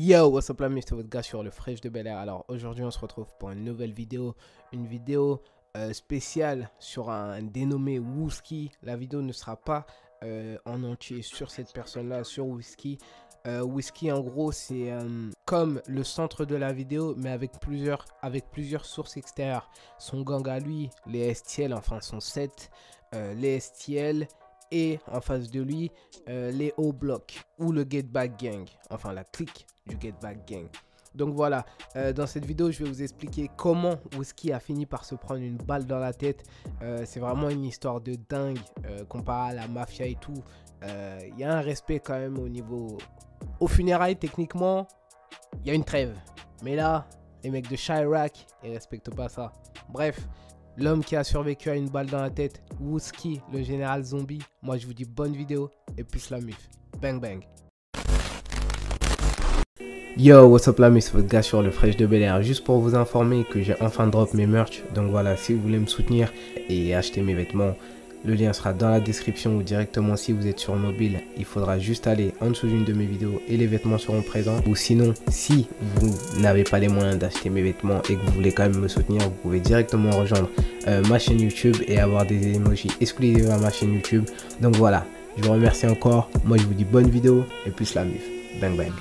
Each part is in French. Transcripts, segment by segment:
Yo, what's up la c'est votre gars sur le Fresh de Bel Air. Alors aujourd'hui on se retrouve pour une nouvelle vidéo, spéciale sur un dénommé Wooski. La vidéo ne sera pas en entier sur cette personne là, sur Wooski. Wooski en gros c'est comme le centre de la vidéo mais avec plusieurs sources extérieures. Son gang à lui, les STL, enfin son set, les STL. Et en face de lui, les O-Block ou le Get Back Gang, enfin la clique du Get Back Gang. Donc voilà, dans cette vidéo, je vais vous expliquer comment Wooski a fini par se prendre une balle dans la tête. C'est vraiment une histoire de dingue comparé à la mafia et tout. Il y a un respect quand même au niveau... Au funérailles, techniquement, il y a une trêve. Mais là, les mecs de Chirac, ils respectent pas ça. Bref. L'homme qui a survécu à une balle dans la tête, Wooski, le général zombie. Moi, je vous dis bonne vidéo et plus la mif. Bang bang. Yo, what's up la mif, c'est votre gars sur le Fresh de Bel Air. Juste pour vous informer que j'ai enfin drop mes merch. Donc voilà, si vous voulez me soutenir et acheter mes vêtements, le lien sera dans la description ou directement si vous êtes sur mobile. Il faudra juste aller en dessous d'une de mes vidéos et les vêtements seront présents. Ou sinon, si vous n'avez pas les moyens d'acheter mes vêtements et que vous voulez quand même me soutenir, vous pouvez directement rejoindre ma chaîne YouTube et avoir des emojis exclusifs à ma chaîne YouTube. Donc voilà, je vous remercie encore. Moi, je vous dis bonne vidéo et plus la mif. Bang bang.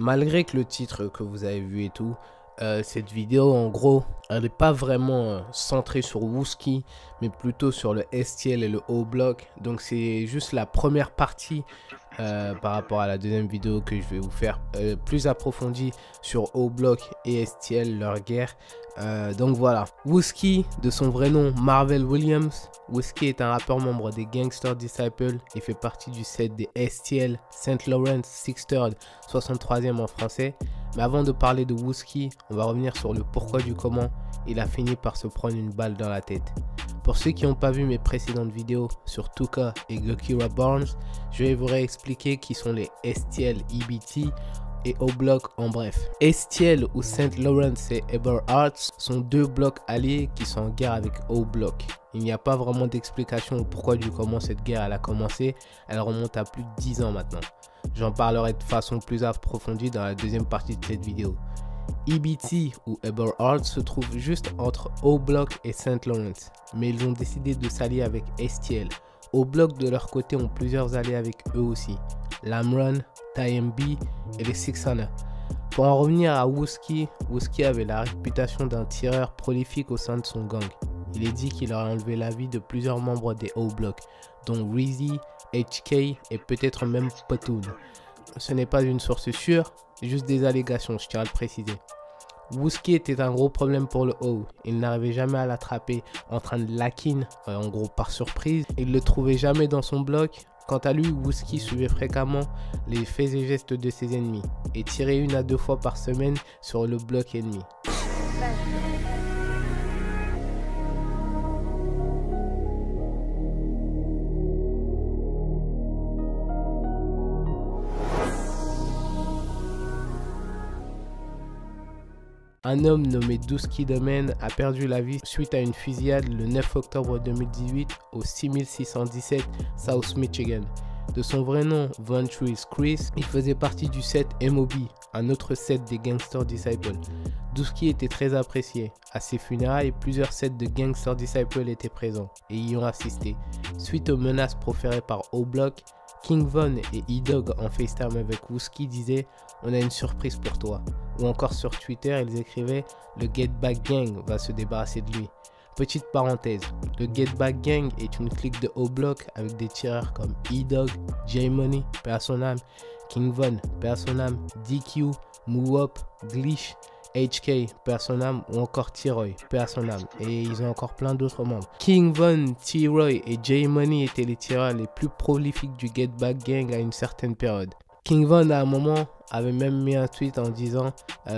Malgré que le titre que vous avez vu et tout, cette vidéo en gros, elle n'est pas vraiment centrée sur Wooski, mais plutôt sur le STL et le O-Block. Donc c'est juste la première partie par rapport à la deuxième vidéo que je vais vous faire plus approfondie sur O-Block et STL, leur guerre. Donc voilà, Wooski, de son vrai nom Marvel Williams. Wooski est un rappeur membre des Gangster Disciples. Il fait partie du set des STL, St. Lawrence 6rd, 63e en français. Mais avant de parler de Wooski, on va revenir sur le pourquoi du comment il a fini par se prendre une balle dans la tête. Pour ceux qui n'ont pas vu mes précédentes vidéos sur Tuka et Gokira Barnes, je vais vous réexpliquer qui sont les STL, EBT et O-Block en bref. STL ou St. Lawrence et Eberhardt sont deux blocs alliés qui sont en guerre avec O-Block. Il n'y a pas vraiment d'explication au pourquoi du comment cette guerre elle a commencé. Elle remonte à plus de 10 ans maintenant. J'en parlerai de façon plus approfondie dans la deuxième partie de cette vidéo. EBT ou Eberhardt se trouve juste entre O-Block et St. Lawrence, mais ils ont décidé de s'allier avec STL. O-Block de leur côté ont plusieurs alliés avec eux aussi, Lamron, TMB et les 600. Pour en revenir à Wooski, Wooski avait la réputation d'un tireur prolifique au sein de son gang. Il est dit qu'il aurait enlevé la vie de plusieurs membres des O-Block, dont Reezy, HK et peut-être même Potoon. Ce n'est pas une source sûre, juste des allégations, je tiens à le préciser. Wooski était un gros problème pour le O. Il n'arrivait jamais à l'attraper en train de lakin, en gros par surprise. Il ne le trouvait jamais dans son bloc. Quant à lui, Wooski suivait fréquemment les faits et gestes de ses ennemis et tirait 1 à 2 fois par semaine sur le bloc ennemi. Un homme nommé Dusky Domain a perdu la vie suite à une fusillade le 9 octobre 2018 au 6617 South Michigan. De son vrai nom, Ventris Chris, il faisait partie du set MOB, un autre set des Gangster Disciples. Dusky était très apprécié. À ses funérailles, plusieurs sets de Gangster Disciples étaient présents et y ont assisté. Suite aux menaces proférées par O-Block, King Von et E-Dog en FaceTime avec Wooski disaient « On a une surprise pour toi ». Ou encore sur Twitter, ils écrivaient « Le Get Back Gang va se débarrasser de lui ». Petite parenthèse, le Get Back Gang est une clique de O-Block avec des tireurs comme E-Dog, J-Money, paix à son âme, King Von, paix à son âme, DQ, Moowop, Glitch, HK, paix à son âme, ou encore T-Roy, paix à son âme. Et ils ont encore plein d'autres membres. King Von, T-Roy et J-Money étaient les tireurs les plus prolifiques du Get Back Gang à une certaine période. King Von à un moment avait même mis un tweet en disant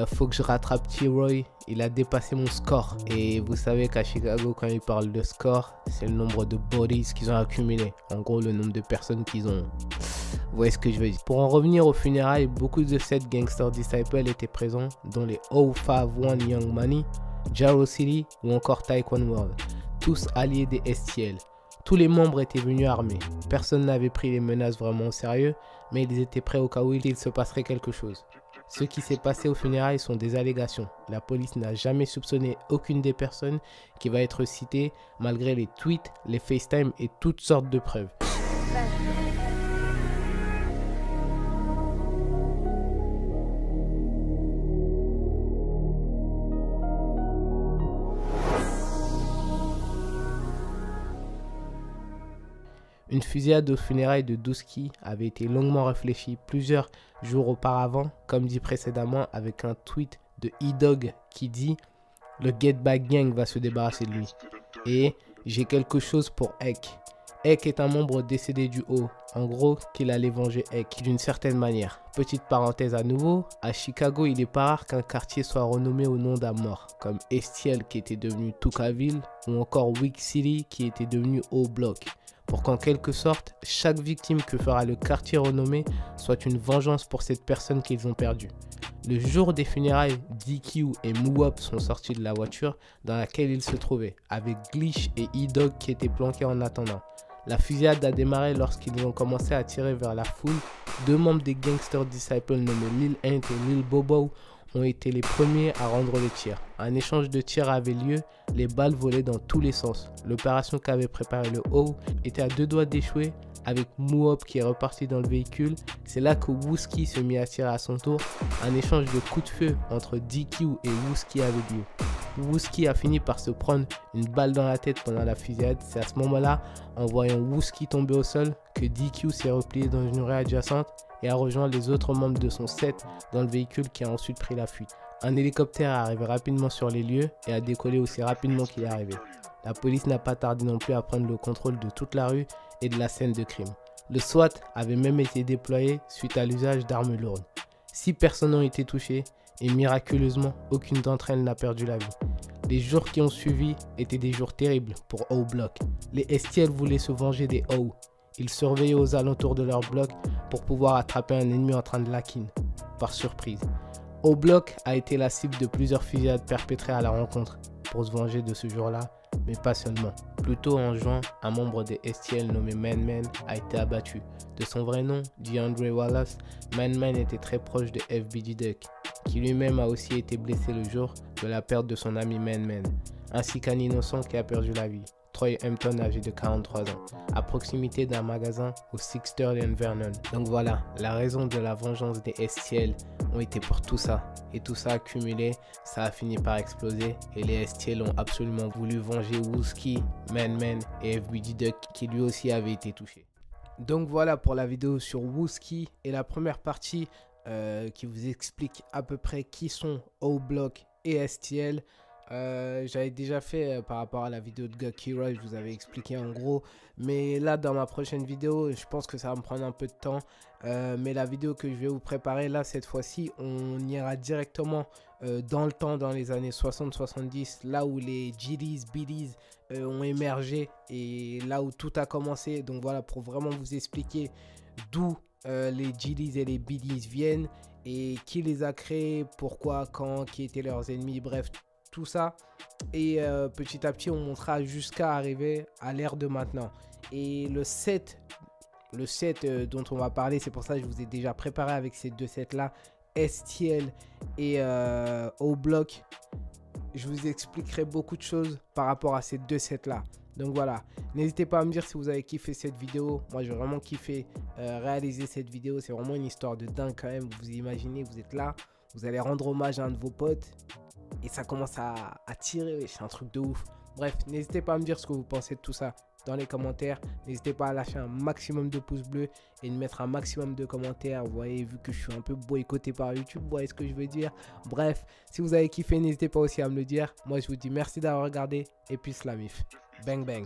faut que je rattrape T-Roy, il a dépassé mon score. Et vous savez qu'à Chicago, quand ils parlent de score, c'est le nombre de bodies qu'ils ont accumulé. En gros, le nombre de personnes qu'ils ont. Vous voyez ce que je veux dire. Pour en revenir aux funérailles, beaucoup de cette Gangster Disciple étaient présents, dont les 051 Young Money, Jaro City ou encore Taekwon World, tous alliés des STL. Tous les membres étaient venus armés. Personne n'avait pris les menaces vraiment au sérieux, mais ils étaient prêts au cas où il se passerait quelque chose. Ce qui s'est passé aux funérailles sont des allégations. La police n'a jamais soupçonné aucune des personnes qui va être citée, malgré les tweets, les FaceTime et toutes sortes de preuves. Une fusillade aux funérailles de Dusky avait été longuement réfléchie plusieurs jours auparavant, comme dit précédemment, avec un tweet de E-Dog qui dit « Le Get Back Gang va se débarrasser de lui » et « J'ai quelque chose pour Ek ». Ek est un membre décédé du haut, en gros qu'il allait venger Ek d'une certaine manière. Petite parenthèse à nouveau, à Chicago il n'est pas rare qu'un quartier soit renommé au nom d'un mort, comme Estiel qui était devenu Toukaville ou encore Wick City qui était devenu O-Block. Pour qu'en quelque sorte, chaque victime que fera le quartier renommé soit une vengeance pour cette personne qu'ils ont perdue. Le jour des funérailles, DQ et Moop sont sortis de la voiture dans laquelle ils se trouvaient, avec Glitch et E-Dog qui étaient planqués en attendant. La fusillade a démarré lorsqu'ils ont commencé à tirer vers la foule. Deux membres des Gangster Disciples nommés Lil Ant et Lil Bobo ont été les premiers à rendre les tirs. Un échange de tirs avait lieu, les balles volaient dans tous les sens. L'opération qu'avait préparée le O était à deux doigts d'échouer avec Moop qui est reparti dans le véhicule. C'est là que Wooski se mit à tirer à son tour. Un échange de coups de feu entre DQ et Wooski avait lieu. Wooski a fini par se prendre une balle dans la tête pendant la fusillade. C'est à ce moment-là, en voyant Wooski tomber au sol, que DQ s'est replié dans une rue adjacente et a rejoint les autres membres de son set dans le véhicule qui a ensuite pris la fuite. Un hélicoptère est arrivé rapidement sur les lieux et a décollé aussi rapidement qu'il est arrivé. La police n'a pas tardé non plus à prendre le contrôle de toute la rue et de la scène de crime. Le SWAT avait même été déployé suite à l'usage d'armes lourdes. 6 personnes ont été touchées et miraculeusement, aucune d'entre elles n'a perdu la vie. Les jours qui ont suivi étaient des jours terribles pour O-Block. Les STL voulaient se venger des O. Ils surveillaient aux alentours de leur bloc pour pouvoir attraper un ennemi en train de laquine, par surprise. O-Block a été la cible de plusieurs fusillades perpétrées à la rencontre pour se venger de ce jour-là, mais pas seulement. Plus tôt en juin, un membre des STL nommé Man Man a été abattu. De son vrai nom, DeAndre Wallace, Man Man était très proche de FBG Duck, qui lui-même a aussi été blessé le jour de la perte de son ami Man Man, ainsi qu'un innocent qui a perdu la vie, Troy Hampton âgé de 43 ans, à proximité d'un magasin au 630 and Vernon. Donc voilà, la raison de la vengeance des STL ont été pour tout ça. Et tout ça accumulé, ça a fini par exploser. Et les STL ont absolument voulu venger Wooski, Man Man et FBG Duck qui lui aussi avait été touché. Donc voilà pour la vidéo sur Wooski et la première partie qui vous explique à peu près qui sont O-Block et STL. J'avais déjà fait par rapport à la vidéo de Gakira, je vous avais expliqué en gros, mais là dans ma prochaine vidéo je pense que ça va me prendre un peu de temps, mais la vidéo que je vais vous préparer là cette fois-ci, on ira directement dans le temps, dans les années 60-70, là où les GDs, BDs ont émergé et là où tout a commencé. Donc voilà, pour vraiment vous expliquer d'où les GDs et les BDs viennent et qui les a créés, pourquoi, quand, qui étaient leurs ennemis, bref, tout ça. Et petit à petit on montera jusqu'à arriver à l'ère de maintenant. Et le set dont on va parler, c'est pour ça que je vous ai déjà préparé avec ces deux sets là, STL et O-Block. Je vous expliquerai beaucoup de choses par rapport à ces deux sets là. Donc voilà, n'hésitez pas à me dire si vous avez kiffé cette vidéo. Moi j'ai vraiment kiffé réaliser cette vidéo. C'est vraiment une histoire de dingue quand même. Vous imaginez, vous êtes là, vous allez rendre hommage à un de vos potes et ça commence à tirer, c'est un truc de ouf. Bref, n'hésitez pas à me dire ce que vous pensez de tout ça dans les commentaires. N'hésitez pas à lâcher un maximum de pouces bleus et de mettre un maximum de commentaires. Vous voyez, vu que je suis un peu boycotté par YouTube, vous voyez ce que je veux dire. Bref, si vous avez kiffé, n'hésitez pas aussi à me le dire. Moi, je vous dis merci d'avoir regardé et puis la mif. Bang bang.